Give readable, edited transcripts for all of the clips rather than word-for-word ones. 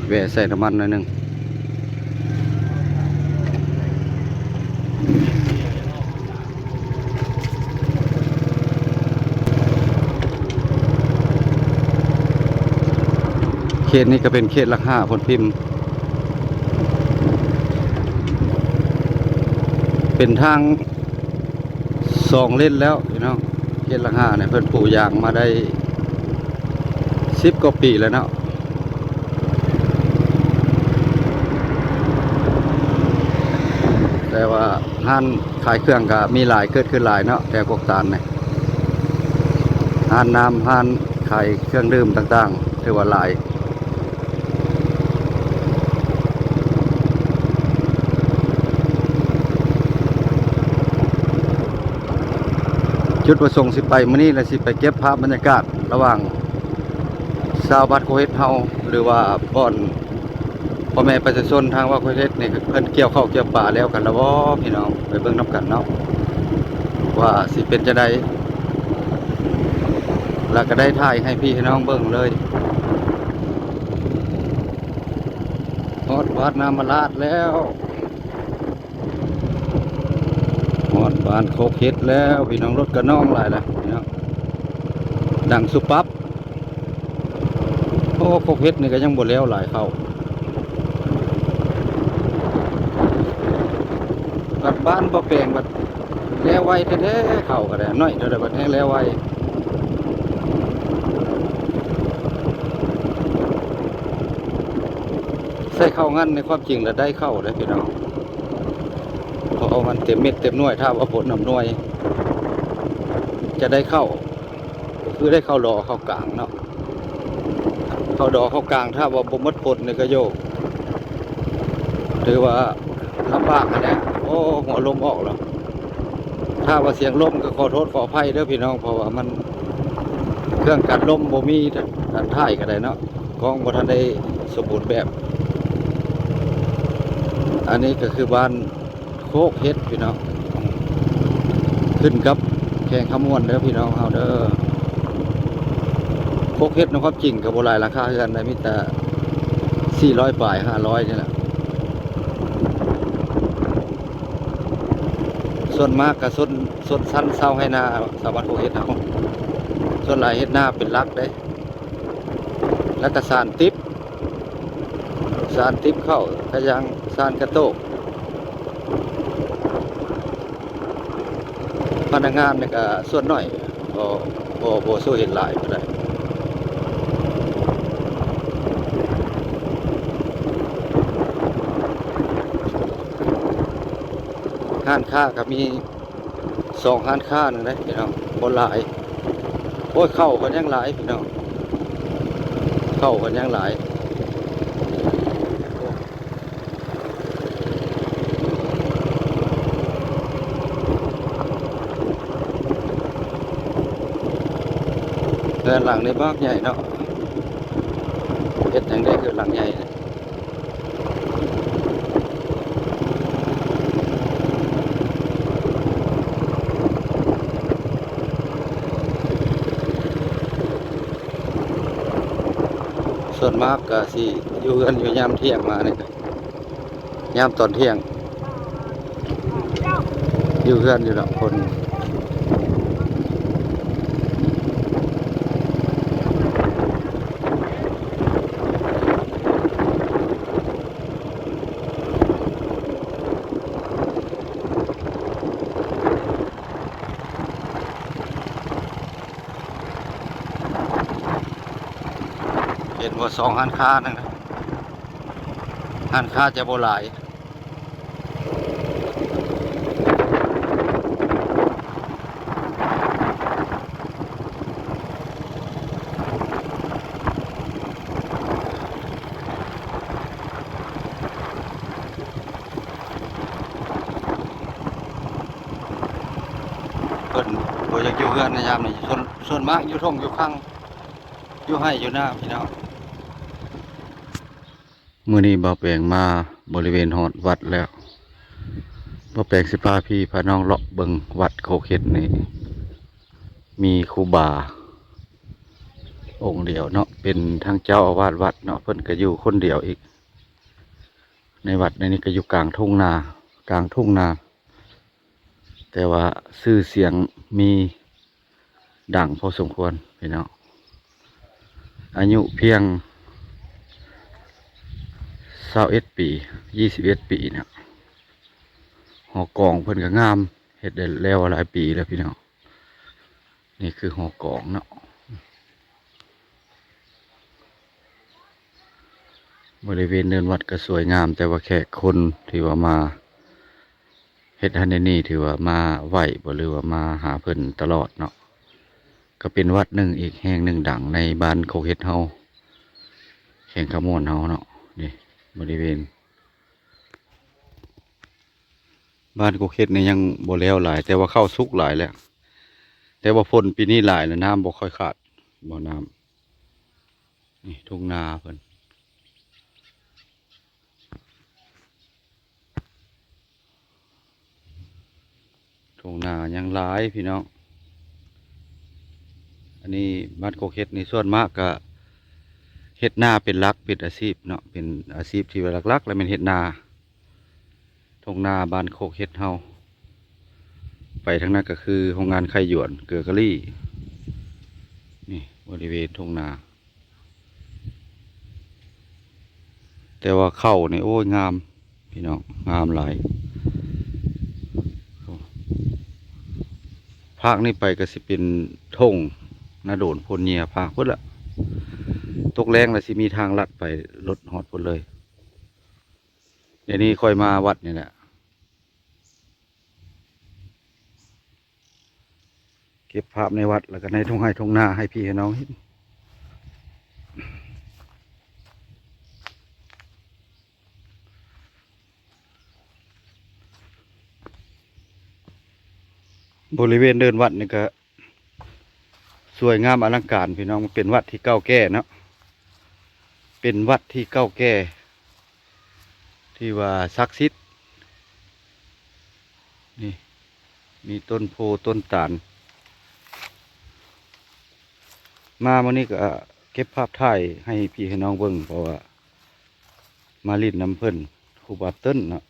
แวะใส่น้ำมันหน่อยหนึงเขตนี้ก็เป็นเขตหลัก5ผลพิมพ์เป็นทาง2 เลนแล้วพี่น้องเขตหลัก5เนี่ยเพิ่นปลูกยางมาได้10 กว่าปีแล้วเนาะแต่ว่าห้านขายเครื่องก็มีหลายเกิดขึ้นหลายเนาะแต่กกตาลเนี่ยห้านน้ำห้านขายเครื่องดื่มต่างๆถือว่าหลายจุดประสงค์สิไปมื้อนี้และสิไปเก็บภาพบรรยากาศระหว่างชาวบ้านโคเฮ็ดเฮาหรือว่าบ่อนพ่อแม่ประชาชนทางว่าโคเฮ็ดนี่เพิ่นเกี่ยวข้าวเกี่ยวปลาแล้วกันแล้วบ่พี่น้องไปเบิ่งนํกันเนาะว่าสิเป็นจังได๋แล้วก็ได้ถ่ายให้พี่ให้น้องเบิ่งเลยฮอดวัดน้ำมะลาดแล้วฮอดบ้านโคกเฮ็ดแล้วพี่น้องรถกระน้องหลายแล้วพี่น้องดังสุปับโอ้โคกเฮ็ดนี่ก็ยังบ่แล้วหลายเข้าบัดบ้านบ่แปลงบัดแล้วไวแท้ๆเข้าก็ได้น้อยเท่าใดบัดแห้งแล้วไวใส่เข้างั้นในความจริงแล้วได้เข้าเลยพี่น้องเพราะมันเต็มเม็ดเต็มหน่วยถ้าว่าผลนำหน่วยจะได้เข้าคือได้เข้ารอเข้ากลางเนาะเข้าดอเข้ากลางถ้าว่าบ่หมดผลนี่ก็โยกถือว่าลำบากนะเนี่ยโอ้หัวลมออกแล้วถ้าว่าเสียงลมก็ขอโทษขออภัยเด้อพี่น้องเพราะว่ามันเครื่องกันลมบ่มีกันถ่ายก็ได้เนาะกล้องบ่ทันได้สมบูรณ์แบบอันนี้ก็คือบ้านโคกเฮ็ดพี่น้องขึ้นกับแข่งขมวนเด้อพี่น้องเฮาเด้อโคกเฮ็ดในความจริงกับโบราณราคาเฮือนได้มีแต่400ปลาย500นี่แหละส่วนมากกับส่วนสั้นเศร้าให้นาสาวบ้านโคกเฮ็ดเอาส่วนหลายเฮ็ดหน้าเป็นหลักเด้แล้วก็สานติ๊บเข้ากระยังสานกระโตกพนักงานเนี่ยก็ส่วนน้อยบ่สู้เห็นหลายก็ได้ห้านค้าก็มี2ห้านค้านึงเลยพี่น้องบ่หลายโอ้ยเข้ากันยังหลายพี่น้องเข้ากันยังหลายเรือนหลังในบ้านใหญ่เนาะเฮ็ดอย่างได้คือหลังใหญ่ส่วนมากก็สิอยู่กันอยู่ยามเที่ยงมาเนี่ยยามตอนเที่ยงอยู่เพื่อนอยู่เนาะคนเห็นว่า2ห้านค้านั่นนะห้านค้าจะบ่หลายเพิ่นบ่อยากอยู่เพื่อนในยามนี้ส่วนมากอยู่ท่งอยู่ข้างอยู่ให้อยู่หน้าพี่น้องมื้อนี้บ่าวแปลงมาบริเวณหอดวัดแล้วบ่าวแปลงสิพาพี่พาน้องเลาะเบิ่งวัดโคกเฮ็ดนี่มีครูบา องค์เดียวเนาะเป็นทั้งเจ้าอาวาสวัดเนาะเพิ่นก็อยู่คนเดียวอีกในวัดในนี้ก็อยู่กลางทุ่งนากลางทุ่งนาแต่ว่าชื่อเสียงมีดังพอสมควรพี่น้องอายุเพียง21 ปี21 ปีเนี่ยหอกองเพิ่นก็งามเฮ็ดได้แล้วหลายปีแล้วพี่น้องนี่คือหอกองเนาะบริเวณเนินวัดก็สวยงามแต่ว่าแขกคนที่ว่ามาเฮ็ดฮันนี่ถือว่ามาไหวบ่หรือว่ามาหาเพิ่นตลอดเนาะก็เป็นวัดหนึ่งอีกแห่งหนึ่งดังในบ้านโคกเฮ็ดเฮาแข่งขมวนเฮาเนาะนี่บริเวณบ้านโคกเฮ็ดนี่ยังบ่แล้วหลายแต่ว่าเข้าสุกหลายแล้วแต่ว่าฝนปีนี้หลายแล้วน้ำบ่ค่อยขาดบ่น้ำนี่ทุ่งนาเพิ่นทุ่งนายังหลายพี่น้องอันนี้บ้านโคกเฮ็ดนี่ส่วนมากก็เฮ็ดนาเป็นหลักเป็นอาชีพเนาะเป็นอาชีพที่ว่าหลักๆแล้วเป็นเฮ็ดนาทุ่งนาบ้านโคกเฮ็ดเฮาไปทางนั้นก็คือโรงงานไข่หยวนเกลือกะลี่นี่บริเวณทุ่งนาแต่ว่าเข้านี่โอ้ยงามพี่น้องงามหลายภาคนี้ไปก็สิเป็นทงนาโดนพลเนียภาคพุ่นละตกแรงแล้วสิมีทางลัดไปรถฮอดพุ่นเลยเดี๋ยวนี้ค่อยมาวัดนี่แหละเก็บภาพในวัดแล้วก็ในทุ่งไร่ทุ่งนาให้พี่ให้น้องเห็นบริเวณเดินวัดนี่ก็สวยงามอลังการพี่น้องเป็นวัดที่เก่าแก่เนาะเป็นวัดที่เก่าแก่ที่ว่าศักดิ์สิทธิ์นี่มีต้นโพต้นตาลมาวันนี้ก็เก็บภาพถ่ายให้พี่ให้น้องเบิ่งเพราะว่ามาลินน้ำเพิ่นครูบาเติ้ลเนาะ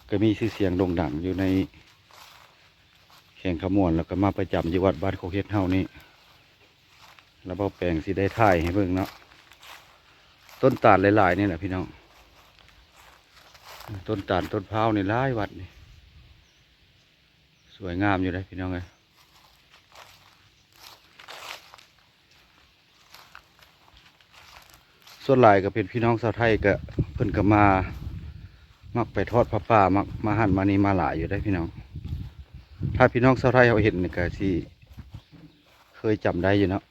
ก็มีชื่อเสียงโด่งดังอยู่ในแข่งขมวนแล้วก็มาประจำอยู่วัดบ้านโคกเฮ็ดเฮานี่แล้วเบาแปลงสิได้ถ่ายให้เบิ่งเนาะต้นตาลหลายๆนี่แหละพี่น้องต้นตาลต้นพร้าวนี่หลายวัดนี่สวยงามอยู่ได้พี่น้องเลยส่วนหลายก็เป็นพี่น้องชาวไทยก็เพิ่นก็มามักไปทอดผ้าป่ามักมาหั่นมานี่มาหลายอยู่ได้พี่น้องถ้าพี่น้องชาวไทยเขาเห็นนี่ก็สิเคยจำได้อยู่เนาะ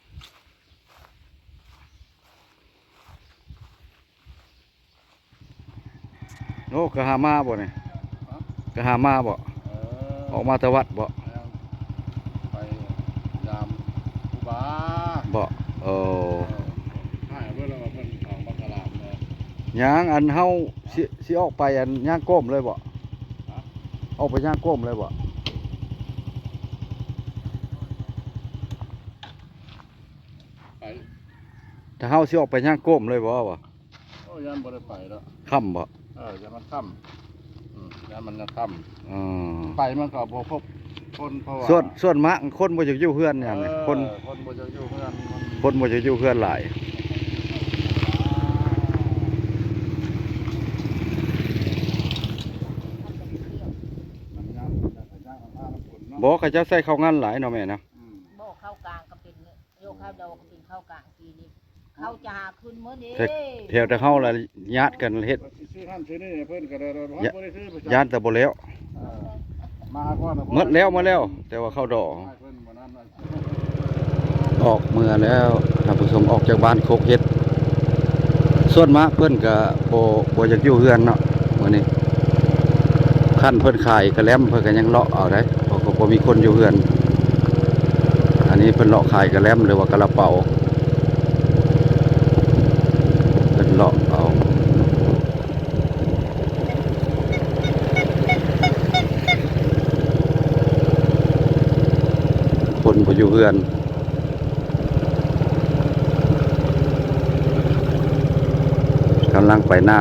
โอ้กะหามาบ่เนี่ยกะหามาบ่ออกมาตะวัดบ่ไปยามผู้บ้าบ่เออให้เพื่อนเราเพื่อนของบังกลามเลยย่างอันเฮาสิออกไปอันย่างก้มเลยบ่ออกไปย่างก้มเลยบ่ไปถ้าเฮาสิออกไปย่างก้มเลยบ่วะโอ้ยันบ่ได้ไปแล้วค่ำบ่ยันมันค่ำยันมันจะค่ำไปมันก็บ่พบคนเพราะว่าส่วนมากคนบ่อยากอยู่เฮือนอย่างนี้คนบ่จะอยู่เพื่อนคนบ่อยากอยู่เฮือนหลายบ่เขาจะใส่ข้าวงานหลายเนาะแม่นะบ่เข้ากลางก็เป็นโยเข้าดอกก็เป็นเข้ากลางปีนี้เข้าจะหาขึ้นมื้อนี้แถวแต่เฮาละญาติกันเฮ็ดซื้อหั่นซื้อนี่เพิ่นก็ได้บ่ได้ซื้อญาติแต่บ่แล้วมาก่อนหมดแล้วแต่ว่าเข้าดอกออกเมื่อแล้วท่านผู้ชมออกจากบ้านโคกเฮ็ดส่วนมากเพิ่นก็บ่อยากอยู่เฮือนเนาะมื้อนี้ขั้นเพิ่นขายกระแลมเพิ่นก็ยังเลาะเอาได้เพราะก็บ่มีคนอยู่เฮือนอันนี้เพิ่นเลาะขายกระแลมหรือว่ากระเป๋าเพิ่นเลาะเอาคนบ่อยู่เฮือน กำลังไปหน้า